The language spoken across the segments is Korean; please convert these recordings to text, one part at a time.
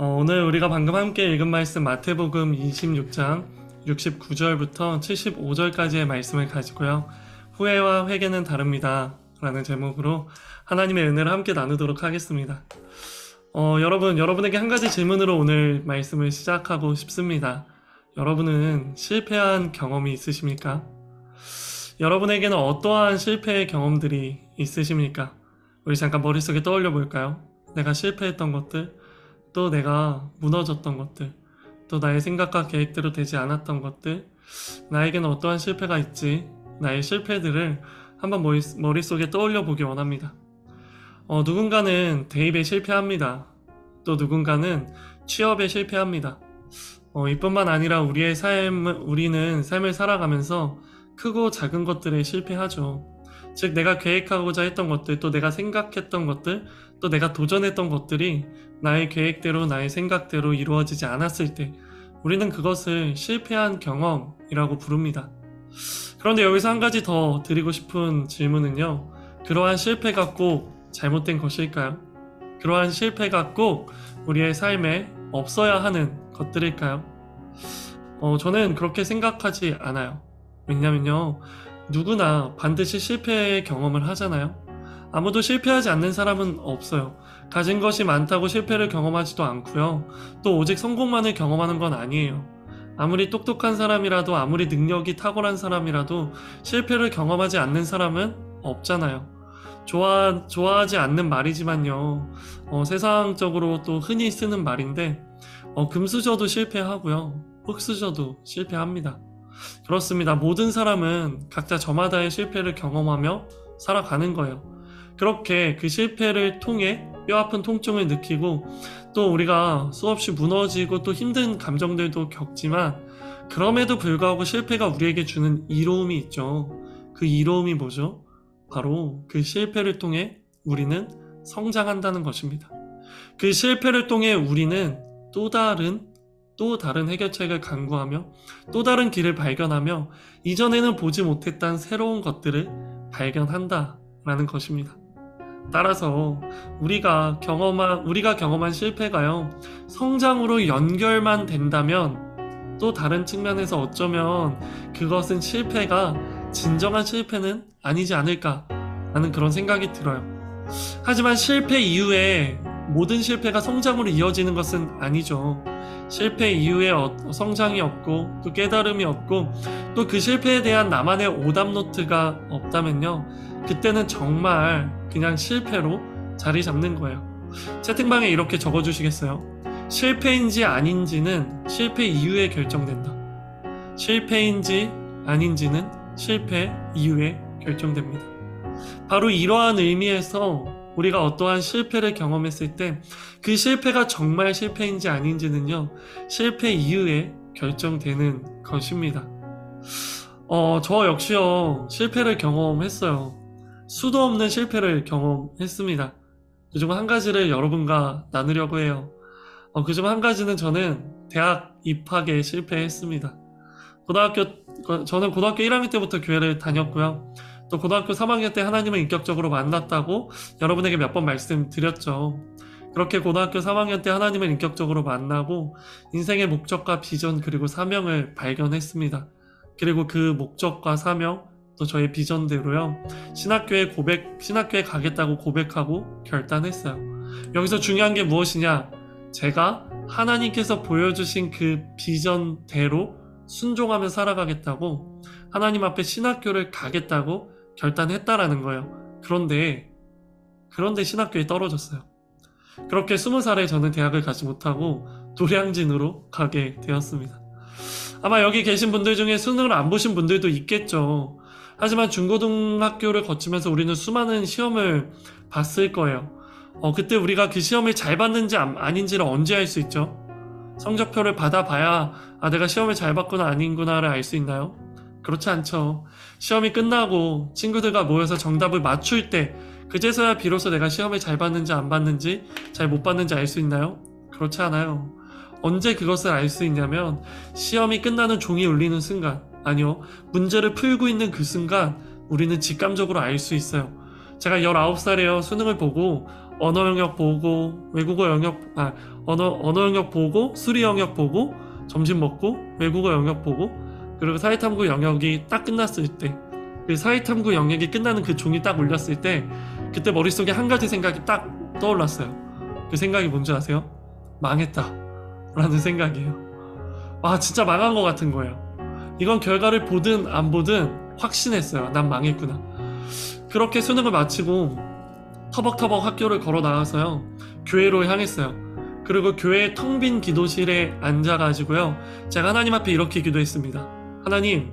오늘 우리가 방금 함께 읽은 말씀 마태복음 26장 69절부터 75절까지의 말씀을 가지고요. 후회와 회개는 다릅니다 라는 제목으로 하나님의 은혜를 함께 나누도록 하겠습니다. 여러분에게 한 가지 질문으로 오늘 말씀을 시작하고 싶습니다. 여러분은 실패한 경험이 있으십니까? 여러분에게는 어떠한 실패의 경험들이 있으십니까? 우리 잠깐 머릿속에 떠올려 볼까요? 내가 실패했던 것들, 또 내가 무너졌던 것들, 또 나의 생각과 계획대로 되지 않았던 것들, 나에게는 어떠한 실패가 있지? 나의 실패들을 한번 머릿속에 떠올려 보기 원합니다. 누군가는 대입에 실패합니다. 또 누군가는 취업에 실패합니다. 이뿐만 아니라 우리는 삶을 살아가면서 크고 작은 것들에 실패하죠. 즉 내가 계획하고자 했던 것들, 또 내가 생각했던 것들, 또 내가 도전했던 것들이 나의 계획대로 나의 생각대로 이루어지지 않았을 때 우리는 그것을 실패한 경험이라고 부릅니다. 그런데 여기서 한 가지 더 드리고 싶은 질문은요, 그러한 실패가 꼭 잘못된 것일까요? 그러한 실패가 꼭 우리의 삶에 없어야 하는 것들일까요? 저는 그렇게 생각하지 않아요. 왜냐면요, 누구나 반드시 실패의 경험을 하잖아요. 아무도 실패하지 않는 사람은 없어요. 가진 것이 많다고 실패를 경험하지도 않고요. 또 오직 성공만을 경험하는 건 아니에요. 아무리 똑똑한 사람이라도, 아무리 능력이 탁월한 사람이라도 실패를 경험하지 않는 사람은 없잖아요. 좋아하지 않는 말이지만요, 세상적으로 또 흔히 쓰는 말인데, 금수저도 실패하고요, 흙수저도 실패합니다. 그렇습니다. 모든 사람은 각자 저마다의 실패를 경험하며 살아가는 거예요. 그렇게 그 실패를 통해 뼈아픈 통증을 느끼고, 또 우리가 수없이 무너지고 또 힘든 감정들도 겪지만, 그럼에도 불구하고 실패가 우리에게 주는 이로움이 있죠. 그 이로움이 뭐죠? 바로 그 실패를 통해 우리는 성장한다는 것입니다. 그 실패를 통해 우리는 또 다른 해결책을 강구하며 또 다른 길을 발견하며 이전에는 보지 못했던 새로운 것들을 발견한다라는 것입니다. 따라서 우리가 경험한 실패가요, 성장으로 연결만 된다면 또 다른 측면에서 어쩌면 그것은 실패가 진정한 실패는 아니지 않을까라는 그런 생각이 들어요. 하지만 실패 이후에 모든 실패가 성장으로 이어지는 것은 아니죠. 실패 이후에 성장이 없고 또 깨달음이 없고 또 그 실패에 대한 나만의 오답노트가 없다면요, 그때는 정말 그냥 실패로 자리 잡는 거예요. 채팅방에 이렇게 적어주시겠어요? 실패인지 아닌지는 실패 이후에 결정된다. 실패인지 아닌지는 실패 이후에 결정됩니다. 바로 이러한 의미에서 우리가 어떠한 실패를 경험했을 때 그 실패가 정말 실패인지 아닌지는요, 실패 이후에 결정되는 것입니다. 저 역시요, 실패를 경험했어요. 수도 없는 실패를 경험했습니다. 그중 한 가지를 여러분과 나누려고 해요. 그중 한 가지는 저는 대학 입학에 실패했습니다. 저는 고등학교 1학년 때부터 교회를 다녔고요. 또 고등학교 3학년 때 하나님을 인격적으로 만났다고 여러분에게 몇 번 말씀드렸죠. 그렇게 고등학교 3학년 때 하나님을 인격적으로 만나고 인생의 목적과 비전 그리고 사명을 발견했습니다. 그리고 그 목적과 사명, 또 저의 비전대로요, 신학교에 가겠다고 고백하고 결단했어요. 여기서 중요한 게 무엇이냐? 제가 하나님께서 보여주신 그 비전대로 순종하며 살아가겠다고, 하나님 앞에 신학교를 가겠다고 결단했다라는 거예요. 그런데 신학교에 떨어졌어요. 그렇게 20살에 저는 대학을 가지 못하고 도량진으로 가게 되었습니다. 아마 여기 계신 분들 중에 수능을 안 보신 분들도 있겠죠. 하지만 중고등학교를 거치면서 우리는 수많은 시험을 봤을 거예요. 그때 우리가 그 시험을 잘 봤는지 아닌지를 언제 알 수 있죠? 성적표를 받아봐야 내가 시험을 잘 봤구나 아닌구나를 알 수 있나요? 그렇지 않죠. 시험이 끝나고 친구들과 모여서 정답을 맞출 때 그제서야 비로소 내가 시험을 잘 봤는지 안 봤는지, 잘 못 봤는지 알 수 있나요? 그렇지 않아요. 언제 그것을 알 수 있냐면 시험이 끝나는 종이 울리는 순간, 아니요, 문제를 풀고 있는 그 순간 우리는 직감적으로 알 수 있어요. 제가 19살에요. 수능을 보고 언어 영역 보고 언어 영역 보고, 수리 영역 보고, 점심 먹고, 외국어 영역 보고, 그리고 사회탐구 영역이 딱 끝났을 때, 그 사회탐구 영역이 끝나는 그 종이 딱 울렸을 때, 그때 머릿속에 한 가지 생각이 딱 떠올랐어요. 그 생각이 뭔지 아세요? 망했다 라는 생각이에요. 와, 진짜 망한 것 같은 거예요. 이건 결과를 보든 안 보든 확신했어요. 난 망했구나. 그렇게 수능을 마치고 터벅터벅 학교를 걸어 나가서요, 교회로 향했어요. 그리고 교회 텅 빈 기도실에 앉아가지고요, 제가 하나님 앞에 이렇게 기도했습니다. 하나님,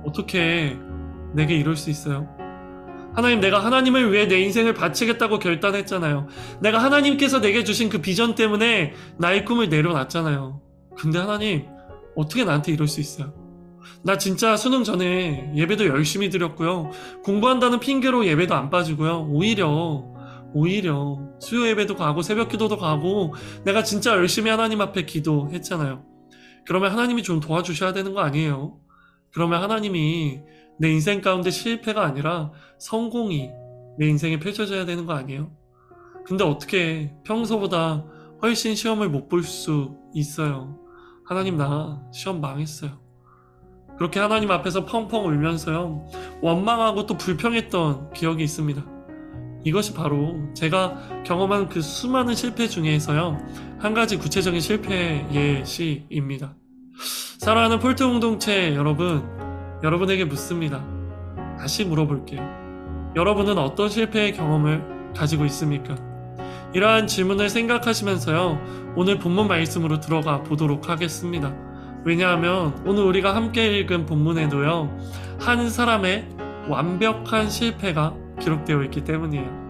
어떻게 내게 이럴 수 있어요? 하나님, 내가 하나님을 위해 내 인생을 바치겠다고 결단했잖아요. 내가 하나님께서 내게 주신 그 비전 때문에 나의 꿈을 내려놨잖아요. 근데 하나님, 어떻게 나한테 이럴 수 있어요? 나 진짜 수능 전에 예배도 열심히 드렸고요, 공부한다는 핑계로 예배도 안 빠지고요, 오히려 수요 예배도 가고 새벽 기도도 가고 내가 진짜 열심히 하나님 앞에 기도했잖아요. 그러면 하나님이 좀 도와주셔야 되는 거 아니에요? 그러면 하나님이 내 인생 가운데 실패가 아니라 성공이 내 인생에 펼쳐져야 되는 거 아니에요? 근데 어떻게 평소보다 훨씬 시험을 못 볼 수 있어요? 하나님, 나 시험 망했어요. 그렇게 하나님 앞에서 펑펑 울면서요, 원망하고 또 불평했던 기억이 있습니다. 이것이 바로 제가 경험한 그 수많은 실패 중에서요, 한 가지 구체적인 실패 예시입니다. 사랑하는 폴트 공동체 여러분, 여러분에게 묻습니다. 다시 물어볼게요. 여러분은 어떤 실패의 경험을 가지고 있습니까? 이러한 질문을 생각하시면서요, 오늘 본문 말씀으로 들어가 보도록 하겠습니다. 왜냐하면 오늘 우리가 함께 읽은 본문에도요, 한 사람의 완벽한 실패가 기록되어 있기 때문이에요.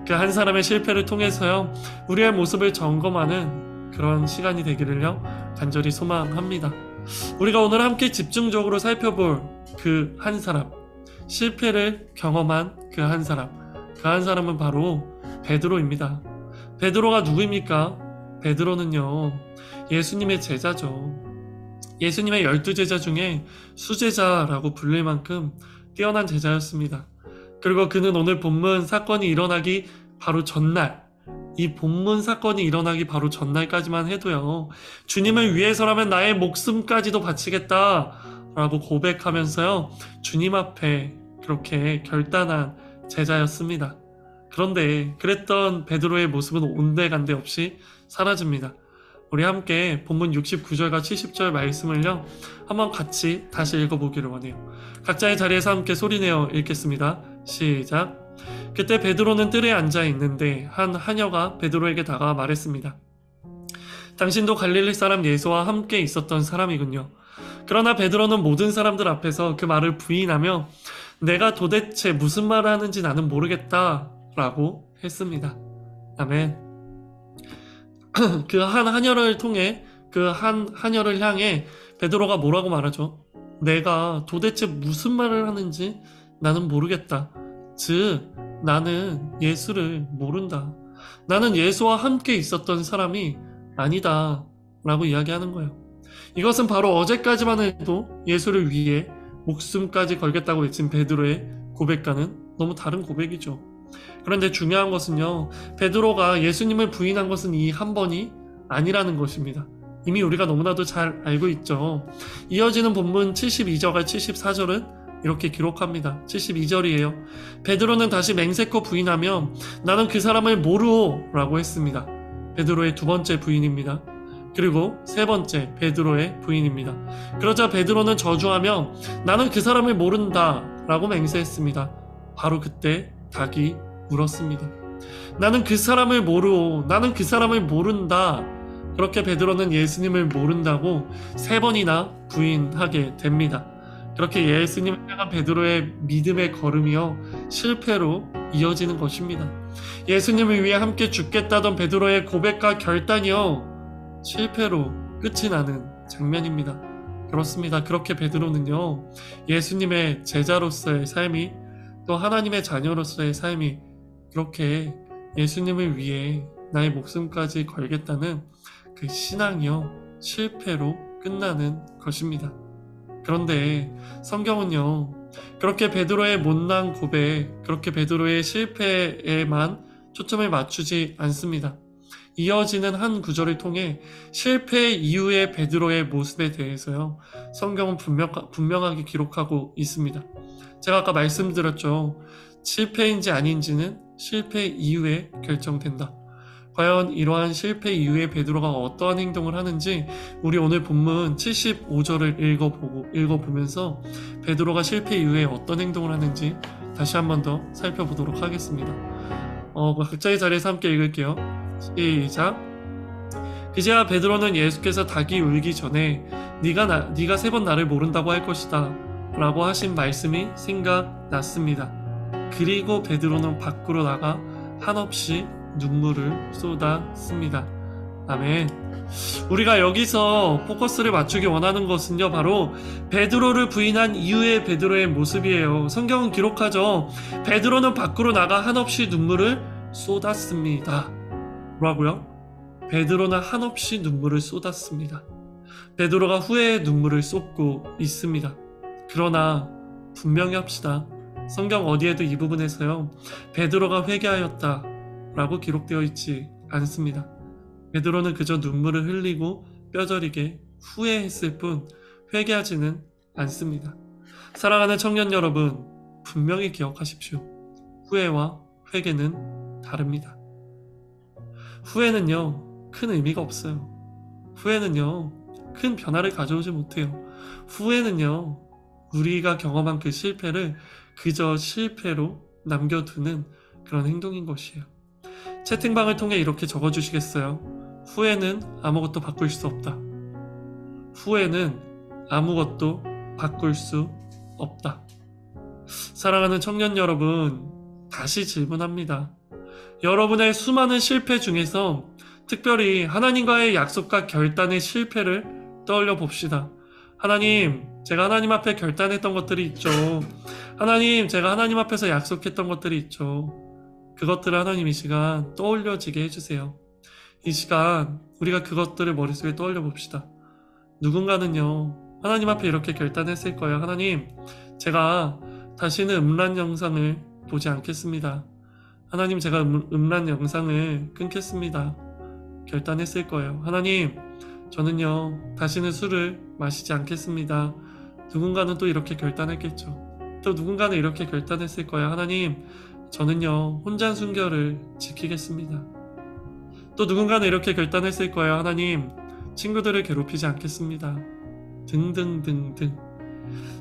그 한 사람의 실패를 통해서요, 우리의 모습을 점검하는 그런 시간이 되기를요, 간절히 소망합니다. 우리가 오늘 함께 집중적으로 살펴볼 그 한 사람, 실패를 경험한 그 한 사람, 그 한 사람은 바로 베드로입니다. 베드로가 누구입니까? 베드로는요, 예수님의 제자죠. 예수님의 12제자 중에 수제자라고 불릴 만큼 뛰어난 제자였습니다. 그리고 그는 오늘 본문 사건이 일어나기 바로 전날, 이 본문 사건이 일어나기 바로 전날까지만 해도요, 주님을 위해서라면 나의 목숨까지도 바치겠다 라고 고백하면서요, 주님 앞에 그렇게 결단한 제자였습니다. 그런데 그랬던 베드로의 모습은 온데간데 없이 사라집니다. 우리 함께 본문 69절과 70절 말씀을요, 한번 같이 다시 읽어보기를 원해요. 각자의 자리에서 함께 소리내어 읽겠습니다. 시작. 그때 베드로는 뜰에 앉아 있는데 한 하녀가 베드로에게 다가와 말했습니다. 당신도 갈릴리 사람 예수와 함께 있었던 사람이군요. 그러나 베드로는 모든 사람들 앞에서 그 말을 부인하며 내가 도대체 무슨 말을 하는지 나는 모르겠다 라고 했습니다. 아멘. 그 한 하녀를 통해, 그 한 하녀를 향해 베드로가 뭐라고 말하죠? 내가 도대체 무슨 말을 하는지 나는 모르겠다. 즉, 나는 예수를 모른다. 나는 예수와 함께 있었던 사람이 아니다 라고 이야기하는 거예요. 이것은 바로 어제까지만 해도 예수를 위해 목숨까지 걸겠다고 외친 베드로의 고백과는 너무 다른 고백이죠. 그런데 중요한 것은요, 베드로가 예수님을 부인한 것은 이 한 번이 아니라는 것입니다. 이미 우리가 너무나도 잘 알고 있죠. 이어지는 본문 72절과 74절은 이렇게 기록합니다. 72절이에요. 베드로는 다시 맹세코 부인하며 나는 그 사람을 모르오 라고 했습니다. 베드로의 두 번째 부인입니다. 그리고 세 번째 베드로의 부인입니다. 그러자 베드로는 저주하며 나는 그 사람을 모른다 라고 맹세했습니다. 바로 그때 닭이 울었습니다. 나는 그 사람을 모르오, 나는 그 사람을 모른다. 그렇게 베드로는 예수님을 모른다고 세 번이나 부인하게 됩니다. 그렇게 예수님을 향한 베드로의 믿음의 걸음이요, 실패로 이어지는 것입니다. 예수님을 위해 함께 죽겠다던 베드로의 고백과 결단이요, 실패로 끝이 나는 장면입니다. 그렇습니다. 그렇게 베드로는요, 예수님의 제자로서의 삶이, 또 하나님의 자녀로서의 삶이 그렇게 예수님을 위해 나의 목숨까지 걸겠다는 그 신앙이요, 실패로 끝나는 것입니다. 그런데 성경은요, 그렇게 베드로의 못난 고백, 그렇게 베드로의 실패에만 초점을 맞추지 않습니다. 이어지는 한 구절을 통해 실패 이후의 베드로의 모습에 대해서요, 성경은 분명하게 기록하고 있습니다. 제가 아까 말씀드렸죠. 실패인지 아닌지는 실패 이후에 결정된다. 과연 이러한 실패 이후에 베드로가 어떠한 행동을 하는지 우리 오늘 본문 75절을 읽어보면서 베드로가 실패 이후에 어떤 행동을 하는지 다시 한 번 더 살펴보도록 하겠습니다. 각자의 자리에서 함께 읽을게요. 시작. 그제야 베드로는 예수께서 닭이 울기 전에 네가 3번 나를 모른다고 할 것이다 라고 하신 말씀이 생각났습니다. 그리고 베드로는 밖으로 나가 한없이 눈물을 쏟았습니다. 아멘. 우리가 여기서 포커스를 맞추기 원하는 것은요, 바로 베드로를 부인한 이후의 베드로의 모습이에요. 성경은 기록하죠. 베드로는 밖으로 나가 한없이 눈물을 쏟았습니다. 뭐라고요? 베드로는 한없이 눈물을 쏟았습니다. 베드로가 후회의 눈물을 쏟고 있습니다. 그러나 분명히 합시다. 성경 어디에도 이 부분에서요, 베드로가 회개하였다 라고 기록되어 있지 않습니다. 베드로는 그저 눈물을 흘리고 뼈저리게 후회했을 뿐 회개하지는 않습니다. 사랑하는 청년 여러분, 분명히 기억하십시오. 후회와 회개는 다릅니다. 후회는요, 큰 의미가 없어요. 후회는요, 큰 변화를 가져오지 못해요. 후회는요, 우리가 경험한 그 실패를 그저 실패로 남겨두는 그런 행동인 것이에요. 채팅방을 통해 이렇게 적어주시겠어요? 후회는 아무것도 바꿀 수 없다. 후회는 아무것도 바꿀 수 없다. 사랑하는 청년 여러분, 다시 질문합니다. 여러분의 수많은 실패 중에서 특별히 하나님과의 약속과 결단의 실패를 떠올려 봅시다. 하나님, 제가 하나님 앞에 결단했던 것들이 있죠. 하나님, 제가 하나님 앞에서 약속했던 것들이 있죠. 그것들을 하나님 이 시간 떠올려지게 해주세요. 이 시간 우리가 그것들을 머릿속에 떠올려 봅시다. 누군가는요, 하나님 앞에 이렇게 결단했을 거예요. 하나님, 제가 다시는 음란 영상을 보지 않겠습니다. 하나님, 제가 음란 영상을 끊겠습니다. 결단했을 거예요. 하나님, 저는요, 다시는 술을 마시지 않겠습니다. 누군가는 또 이렇게 결단했겠죠. 또 누군가는 이렇게 결단했을 거예요. 하나님, 저는요, 혼전 순결을 지키겠습니다. 또 누군가는 이렇게 결단했을 거예요. 하나님, 친구들을 괴롭히지 않겠습니다. 등등등등.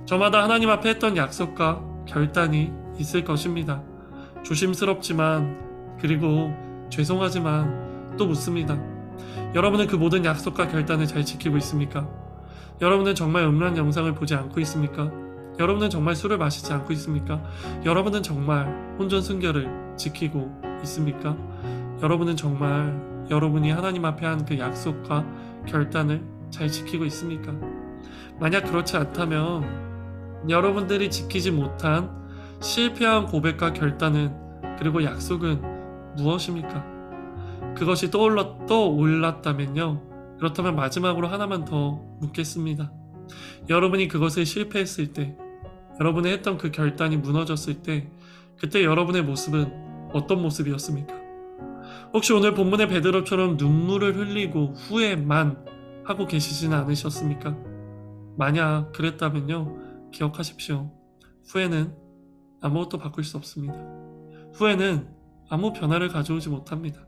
저마다 하나님 앞에 했던 약속과 결단이 있을 것입니다. 조심스럽지만, 그리고 죄송하지만 또 묻습니다. 여러분은 그 모든 약속과 결단을 잘 지키고 있습니까? 여러분은 정말 음란 영상을 보지 않고 있습니까? 여러분은 정말 술을 마시지 않고 있습니까? 여러분은 정말 혼전 순결을 지키고 있습니까? 여러분은 정말 여러분이 하나님 앞에 한 그 약속과 결단을 잘 지키고 있습니까? 만약 그렇지 않다면 여러분들이 지키지 못한 실패한 고백과 결단은, 그리고 약속은 무엇입니까? 그것이 떠올랐다면요, 그렇다면 마지막으로 하나만 더 묻겠습니다. 여러분이 그것을 실패했을 때, 여러분이 했던 그 결단이 무너졌을 때, 그때 여러분의 모습은 어떤 모습이었습니까? 혹시 오늘 본문의 베드로처럼 눈물을 흘리고 후회만 하고 계시지는 않으셨습니까? 만약 그랬다면요, 기억하십시오. 후회는 아무것도 바꿀 수 없습니다. 후회는 아무 변화를 가져오지 못합니다.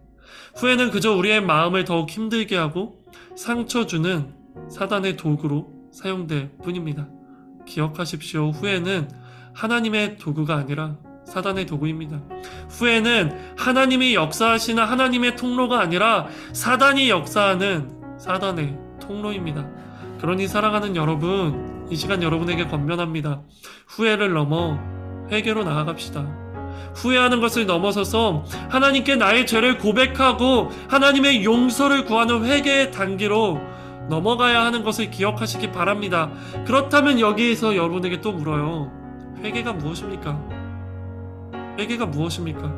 후회는 그저 우리의 마음을 더욱 힘들게 하고 상처 주는 사단의 도구로 사용될 뿐입니다. 기억하십시오. 후회는 하나님의 도구가 아니라 사단의 도구입니다. 후회는 하나님이 역사하시는 하나님의 통로가 아니라 사단이 역사하는 사단의 통로입니다. 그러니 사랑하는 여러분, 이 시간 여러분에게 권면합니다. 후회를 넘어 회개로 나아갑시다. 후회하는 것을 넘어서서 하나님께 나의 죄를 고백하고 하나님의 용서를 구하는 회개의 단계로 넘어가야 하는 것을 기억하시기 바랍니다. 그렇다면 여기에서 여러분에게 또 물어요. 회개가 무엇입니까? 회개가 무엇입니까?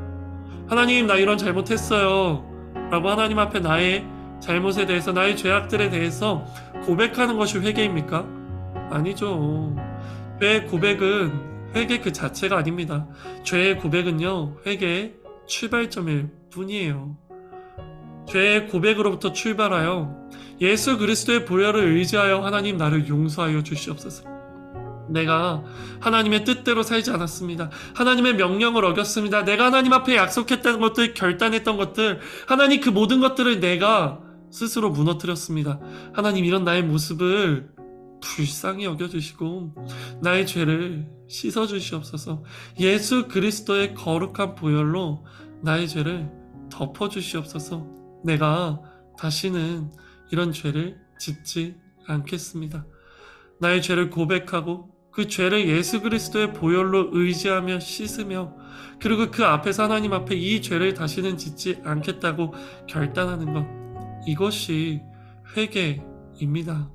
하나님, 나 이런 잘못했어요 라고 하나님 앞에 나의 잘못에 대해서, 나의 죄악들에 대해서 고백하는 것이 회개입니까? 아니죠. 죄의 고백은 회개 그 자체가 아닙니다. 죄의 고백은요, 회개의 출발점일 뿐이에요. 죄의 고백으로부터 출발하여 예수 그리스도의 보혈을 의지하여 하나님 나를 용서하여 주시옵소서. 내가 하나님의 뜻대로 살지 않았습니다. 하나님의 명령을 어겼습니다. 내가 하나님 앞에 약속했던 것들, 결단했던 것들, 하나님 그 모든 것들을 내가 스스로 무너뜨렸습니다. 하나님 이런 나의 모습을 불쌍히 여겨주시고 나의 죄를 씻어주시옵소서. 예수 그리스도의 거룩한 보혈로 나의 죄를 덮어주시옵소서. 내가 다시는 이런 죄를 짓지 않겠습니다. 나의 죄를 고백하고 그 죄를 예수 그리스도의 보혈로 의지하며 씻으며 그리고 그 앞에서 하나님 앞에 이 죄를 다시는 짓지 않겠다고 결단하는 것, 이것이 회개입니다.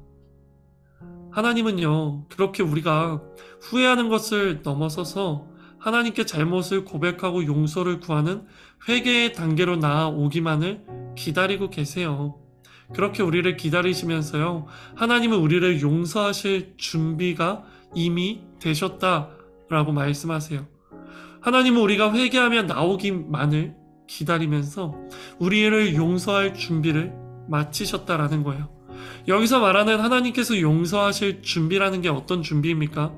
하나님은요, 그렇게 우리가 후회하는 것을 넘어서서 하나님께 잘못을 고백하고 용서를 구하는 회개의 단계로 나아오기만을 기다리고 계세요. 그렇게 우리를 기다리시면서요, 하나님은 우리를 용서하실 준비가 이미 되셨다라고 말씀하세요. 하나님은 우리가 회개하며 나오기만을 기다리면서 우리를 용서할 준비를 마치셨다라는 거예요. 여기서 말하는 하나님께서 용서하실 준비라는 게 어떤 준비입니까?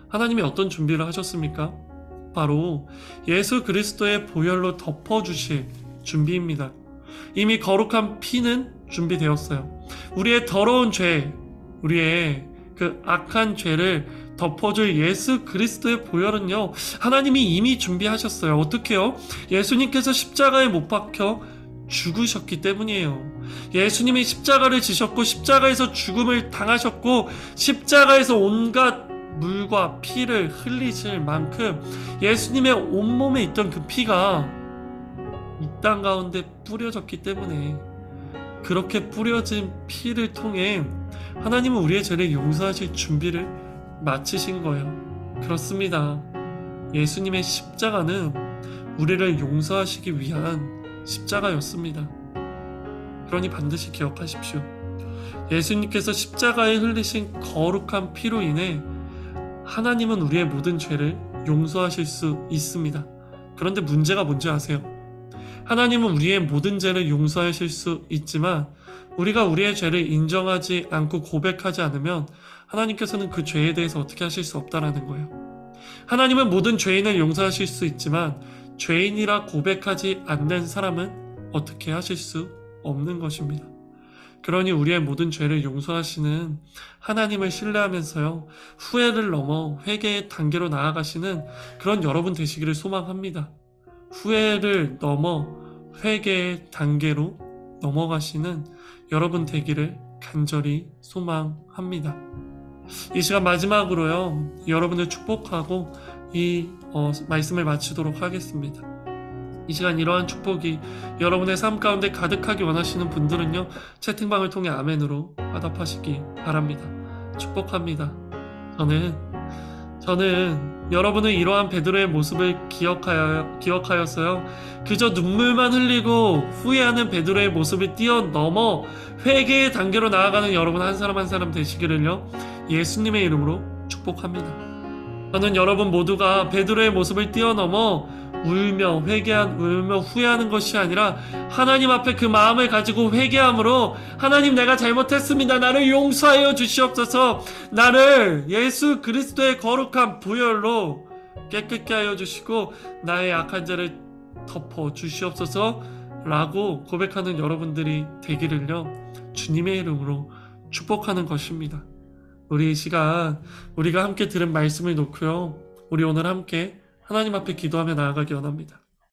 하나님이 어떤 준비를 하셨습니까? 바로 예수 그리스도의 보혈로 덮어주실 준비입니다. 이미 거룩한 피는 준비되었어요. 우리의 더러운 죄, 우리의 그 악한 죄를 덮어줄 예수 그리스도의 보혈은요, 하나님이 이미 준비하셨어요. 어떻게요? 예수님께서 십자가에 못 박혀 죽으셨기 때문이에요. 예수님이 십자가를 지셨고 십자가에서 죽음을 당하셨고 십자가에서 온갖 물과 피를 흘리실 만큼 예수님의 온몸에 있던 그 피가 이 땅 가운데 뿌려졌기 때문에, 그렇게 뿌려진 피를 통해 하나님은 우리의 죄를 용서하실 준비를 마치신 거예요. 그렇습니다. 예수님의 십자가는 우리를 용서하시기 위한 십자가였습니다. 그러니 반드시 기억하십시오. 예수님께서 십자가에 흘리신 거룩한 피로 인해 하나님은 우리의 모든 죄를 용서하실 수 있습니다. 그런데 문제가 뭔지 아세요? 하나님은 우리의 모든 죄를 용서하실 수 있지만 우리가 우리의 죄를 인정하지 않고 고백하지 않으면 하나님께서는 그 죄에 대해서 어떻게 하실 수 없다라는 거예요. 하나님은 모든 죄인을 용서하실 수 있지만 죄인이라 고백하지 않는 사람은 어떻게 하실 수 없는 것입니다. 그러니 우리의 모든 죄를 용서하시는 하나님을 신뢰하면서요, 후회를 넘어 회개의 단계로 나아가시는 그런 여러분 되시기를 소망합니다. 후회를 넘어 회개의 단계로 넘어가시는 여러분 되기를 간절히 소망합니다. 이 시간 마지막으로요, 여러분을 축복하고 이 말씀을 마치도록 하겠습니다. 이 시간 이러한 축복이 여러분의 삶 가운데 가득하기 원하시는 분들은요, 채팅방을 통해 아멘으로 화답하시기 바랍니다. 축복합니다. 저는 여러분의 이러한 베드로의 모습을 기억하였어요. 그저 눈물만 흘리고 후회하는 베드로의 모습을 뛰어넘어 회개의 단계로 나아가는 여러분 한 사람 한 사람 되시기를요, 예수님의 이름으로 축복합니다. 저는 여러분 모두가 베드로의 모습을 뛰어넘어 울며 후회하는 것이 아니라 하나님 앞에 그 마음을 가지고 회개함으로, 하나님 내가 잘못했습니다. 나를 용서하여 주시옵소서. 나를 예수 그리스도의 거룩한 보혈로 깨끗게 하여 주시고 나의 악한 죄를 덮어 주시옵소서 라고 고백하는 여러분들이 되기를요, 주님의 이름으로 축복하는 것입니다. 우리 이 시간 우리가 함께 들은 말씀을 놓고요, 우리 오늘 함께 하나님 앞에 기도하며 나아가기 원합니다.